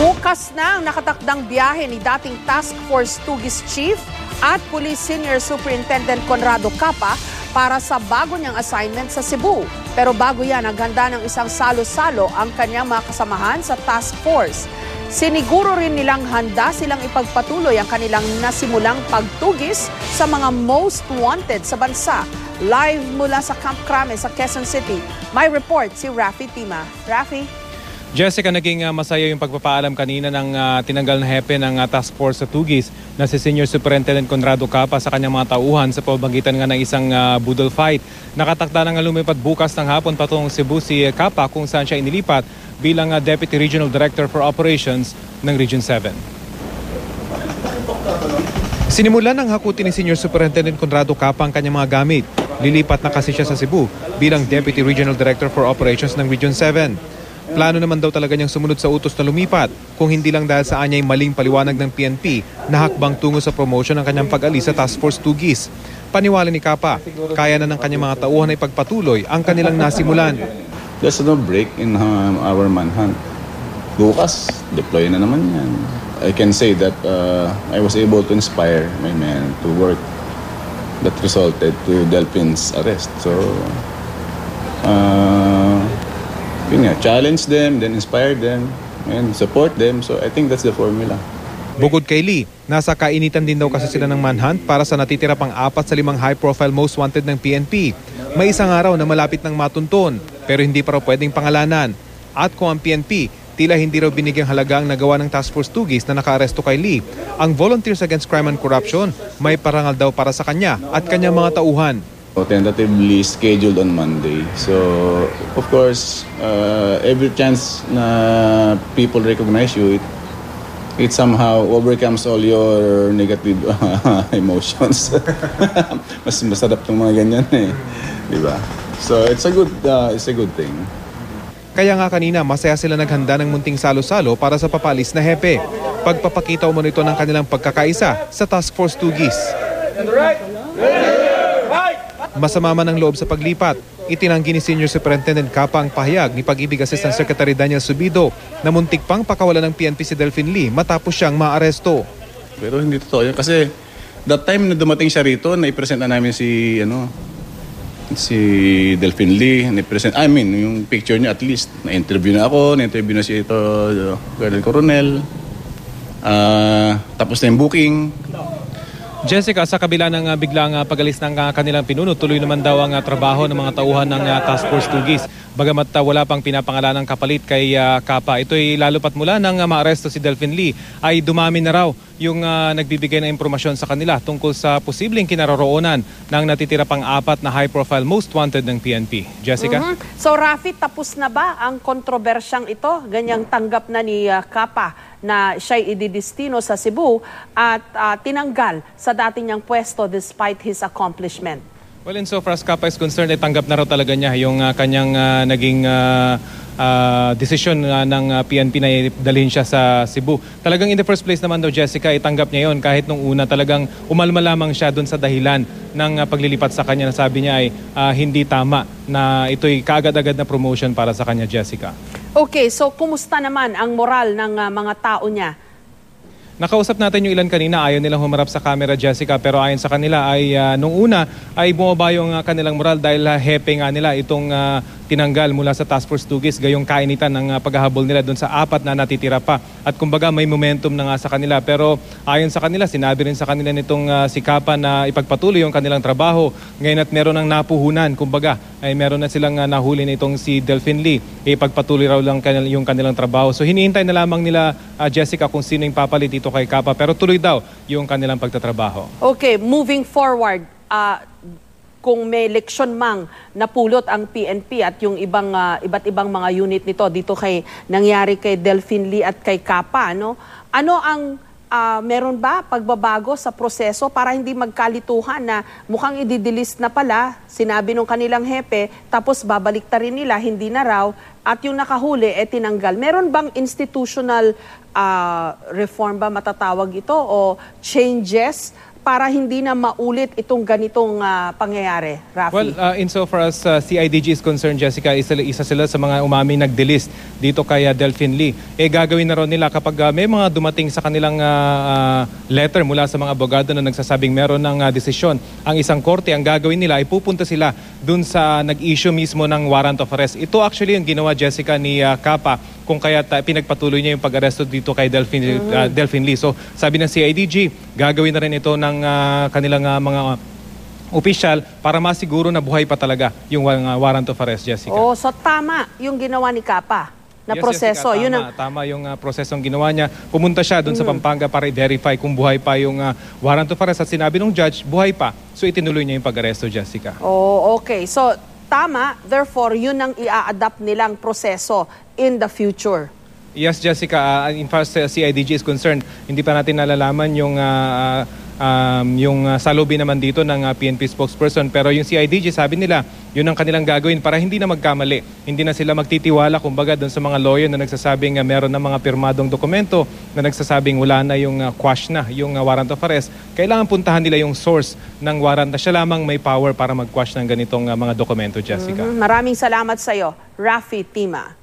Bukas na ang nakatakdang biyahe ni dating Task Force Tugis Chief at Police Senior Superintendent Conrado Capa para sa bago niyang assignment sa Cebu. Pero bago yan, naghanda ng isang salo-salo ang kanyang mga kasamahan sa Task Force. Siniguro rin nilang handa silang ipagpatuloy ang kanilang nasimulang pagtugis sa mga most wanted sa bansa. Live mula sa Camp Crame sa Quezon City, may report si Rafi Tima. Rafi? Jessica, naging masaya yung pagpapaalam kanina ng tinanggal na hepe ng Task Force sa Tugis na si Senior Superintendent Conrado Capa sa kanyang mga tauhan sa pamamagitan nga ng isang budol fight. Nakatakda na nga lumipad bukas ng hapon patungong Cebu si Capa kung saan siya inilipat bilang Deputy Regional Director for Operations ng Region 7. Sinimulan ng hakutin ni Senior Superintendent Conrado Capa ang kanyang mga gamit. Lilipat na kasi siya sa Cebu bilang Deputy Regional Director for Operations ng Region 7. Plano naman daw talaga niyang sumunod sa utos na lumipat kung hindi lang dahil sa anyay maling paliwanag ng PNP na hakbang tungo sa promotion ng kanyang pag-alis sa Task Force Tugis. Paniwala ni Capa, kaya na ng kanyang mga tauhan na ipagpatuloy ang kanilang nasimulan. There's no break in our manhunt. Bukas, deploy na naman yan. I can say that I was able to inspire my men to work that resulted to Delphin's arrest. So, challenge them, then inspire them, and support them. So I think that's the formula. Bukod kay Lee, nasa kainitan din daw kasi sila ng manhunt para sa natitira pang 4 sa 5 high-profile most wanted ng PNP. May isang araw na malapit ng matunton, pero hindi pa raw pwedeng pangalanan. At kung ang PNP, tila hindi raw binigyang halaga ang nagawa ng Task Force Tugis na nakaaresto kay Lee, ang Volunteers Against Crime and Corruption may parangal daw para sa kanya at kanyang mga tauhan. Tentatively scheduled on Monday. So, of course, every chance na people recognize you, it somehow overcomes all your negative emotions. Mas masarap ng mga ganyan eh. Diba? So, it's a good thing. Kaya nga kanina, masaya sila naghanda ng munting salo-salo para sa papalis na hepe. Pagpapakita mo nito ng kanilang pagkakaisa sa Task Force Tugis. Masama man ang loob sa paglipat. Itinanggi ni Senior Superintendent Capa ang pahayag ni Pag-ibig Assistant Secretary Daniel Subido na muntik pang pakawalan ng PNP si Delphin Lee matapos siyang maaresto. Pero hindi totoo yan kasi that time na dumating siya rito, na-present na namin si Delphin Lee, yung picture niya at least. Na-interview na ako, na-interview na si Colonel Coronel. Tapos na yung booking. Jessica, sa kabila ng biglang pag-alis ng kanilang pinuno, tuloy naman daw ang trabaho ng mga tauhan ng Task Force Tugis. Bagamat wala pang pinapangalan ng kapalit kay Capa, ito'y lalo pat mula nang maaresto si Delphin Lee ay dumami na raw yung nagbibigay ng impormasyon sa kanila tungkol sa posibleng kinaroroonan ng natitira pang 4 na high-profile most wanted ng PNP. Jessica? So Rafi, tapos na ba ang kontrobersyang ito? Ganyang tanggap na ni Capa na siya'y ididestino sa Cebu at tinanggal sa dati niyang pwesto despite his accomplishment? Well, in so far as Capa is concerned, ay tanggap na raw talaga niya yung kanyang naging desisyon ng PNP na dalhin siya sa Cebu. Talagang in the first place naman daw, Jessica, itanggap niya yon kahit nung una talagang umalma lamang siya doon sa dahilan ng paglilipat sa kanya na sabi niya ay hindi tama na ito'y kaagad-agad na promotion para sa kanya, Jessica. Okay, so kumusta naman ang moral ng mga tao niya? Nakausap natin yung ilan kanina, ayaw nilang humarap sa camera, Jessica, pero ayon sa kanila ay nung una ay bumaba yung kanilang moral dahil hepe nga nila itong tinanggal mula sa Task Force Tugis, gayong kainitan ng paghahabol nila doon sa 4 na natitira pa. At kumbaga may momentum na nga sa kanila, pero ayon sa kanila, sinabi rin sa kanila nitong si Capa na ipagpatuloy yung kanilang trabaho. Ngayon at meron ng napuhunan, kumbaga ay meron na silang nahuli nitong si Delphin Lee, ipagpatuloy raw lang yung kanilang trabaho. So hinihintay na lamang nila, Jessica, kung sino yung papalit dito kay Capa, pero tuloy daw yung kanilang pagtatrabaho. Okay, moving forward, kung may leksyon mang napulot ang PNP at yung iba't ibang mga unit nito dito kay nangyari kay Delphin Lee at kay Capa, no? Ano ang meron ba pagbabago sa proseso para hindi magkalituhan na mukhang i-delist na pala, sinabi nung kanilang hepe, tapos babalik ta rin nila, hindi na raw, at yung nakahuli tinanggal. Meron bang institutional reform ba matatawag ito o changes para hindi na maulit itong ganitong pangyayari, Rafi? Well, insofar as CIDG is concerned, Jessica, isa sila sa mga umami nag-delist dito kay Delphine Lee. Gagawin na ron nila kapag may mga dumating sa kanilang letter mula sa mga abogado na nagsasabing meron ng desisyon. Ang isang korte, ang gagawin nila ay pupunta sila dun sa nag-issue mismo ng warrant of arrest. Ito actually yung ginawa, Jessica, ni Capa kung kaya pinagpatuloy niya yung pag-aresto dito kay Delphine Lee. So sabi ng CIDG, gagawin na rin ito ng kanilang mga opisyal para masiguro na buhay pa talaga yung warrant of arrest, Jessica. Oh, so tama yung ginawa ni Capa na proseso. Jessica, Yun tama yung prosesong ginawa niya. Pumunta siya doon sa Pampanga para i-verify kung buhay pa yung warrant of arrest at sinabi ng judge, buhay pa. So itinuloy niya yung pag-aresto, Jessica. Oh, okay. So tama, therefore yun ang i-adapt nilang proseso in the future. Yes, Jessica. In fact, CIDG is concerned. Hindi pa natin nalalaman yung saloobin naman dito ng PNP spokesperson. Pero yung CIDG, sabi nila, yun ang kanilang gagawin para hindi na magkamali. Hindi na sila magtitiwala, kumbaga, doon sa mga lawyer na nagsasabing meron na mga pirmadong dokumento na nagsasabing wala na yung quash na, yung warrant of arrest. Kailangan puntahan nila yung source ng warrant na siya lamang may power para mag-quash ng ganitong mga dokumento, Jessica. Maraming salamat sa iyo, Rafi Tima.